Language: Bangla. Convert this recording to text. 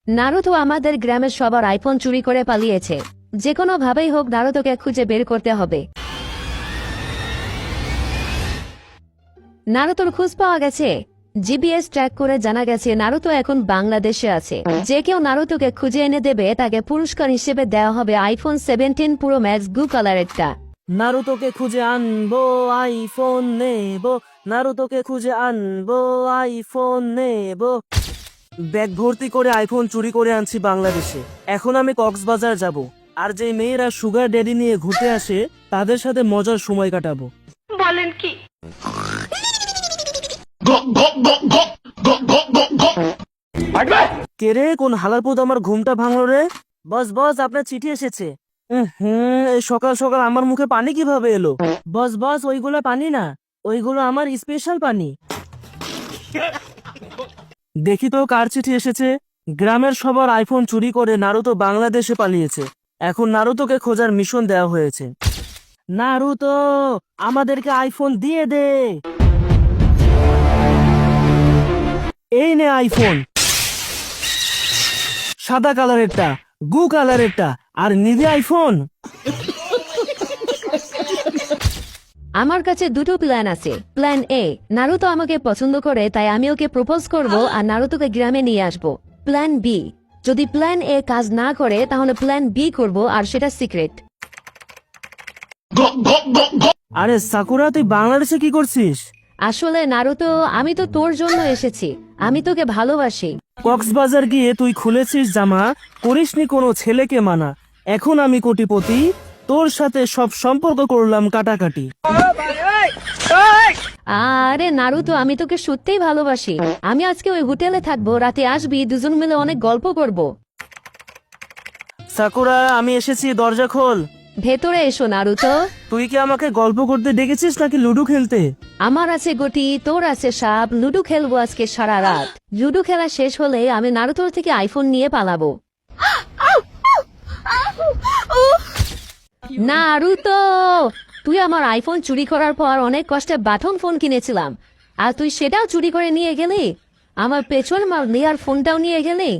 নারুতো আমাদের গ্রামের সবার আইফোন চুরি করে পালিয়েছে। যে কোনো ভাবেই হোক নারুতোকে খুঁজে বের করতে হবে। নারুতোর খোঁজ পাওয়া গেছে। জিপিএস ট্র্যাক করে জানা গেছে নারুতো এখন বাংলাদেশে আছে। যে কেউ নারুতোকে খুঁজে এনে দেবে তাকে পুরস্কার হিসেবে দেওয়া হবে আইফোন 17 প্রো ম্যাক্স ব্লু কালারেরটা। নারুতোকে খুঁজে আনবো আইফোন নেব, নারুতোকে খুঁজে আনবো আইফোন নেব। ব্যাগ ভর্তি করে আইফোন চুরি করে আনছি বাংলাদেশে। এখন আমি কক্সবাজার যাব, আর যে মেয়েরা সুগার ড্যাডি নিয়ে ঘুরতে আসে তাদের সাথে মজার সময় কাটাবো। বলেন কি? কে রে, কোন হালারপুত আমার ঘুমটা ভাঙলো রে? বস বস, আপনার চিঠি এসেছে। এই সকাল সকাল আমার মুখে পানি কিভাবে এলো? বস বস, ওইগুলো পানি না, ওইগুলো আমার স্পেশাল পানি। দেখি তো কার চিঠি এসেছে। গ্রামের সবার আইফোন চুরি করে নারুতো বাংলাদেশে পালিয়েছে। এখন নারুতোকে খোঁজার মিশন দেওয়া হয়েছে। নারুতো, আমাদেরকে আইফোন দিয়ে দে। এই নে আইফোন, সাদা কালারেরটা, গু কালারেরটা, আর নিবি আইফোন। আমার কাছে দুটো প্ল্যান আছে। প্ল্যান এ, নারুতো আমাকে পছন্দ করে তাই আমি ওকে প্রপোজ করব আর নারুতোকে গ্রামে নিয়ে আসব। প্ল্যান বি, যদি প্ল্যান এ কাজ না করে তাহলে প্ল্যান বি করব, আর সেটা সিক্রেট। আরে সাকুরা, তুই বাংলাদেশে কি করছিস? আসলে নারুতো, আমি তো তোর জন্য এসেছি। আমি তোকে ভালোবাসি। কক্সবাজার গিয়ে তুই খুলেছিস জামা, করিসনি কোনো ছেলেকে মানা। এখন আমি কোটিপতি, তোর সাথে সব সম্পর্ক করলাম কাটাকাটি। আরে নারুতো, আমি তোকে সত্যিই ভালোবাসি। আমি আজকে ওই হোটেলে থাকবো, রাতে আসবি, দুজন মিলে অনেক গল্প করব। সাকুরা, আমি এসেছি, দরজা খোল। ভেতরে এসো নারুতো। তুই কি আমাকে গল্প করতে ডেকেছিস নাকি লুডো খেলতে? আমার আছে গটি, তোর আছে সাপ, লুডো খেলবো আজকে সারা রাত। লুডো খেলা শেষ হলে আমি নারুতোর থেকে আইফোন নিয়ে পালাবো। নারুতো, তুই আমার আইফোন চুরি করার পর অনেক কষ্টে বাটন ফোন কিনেছিলাম, আর তুই সেটাও চুরি করে নিয়ে গেলি। আমার পেছন মারলি আর ফোনটাও নিয়ে গেলি।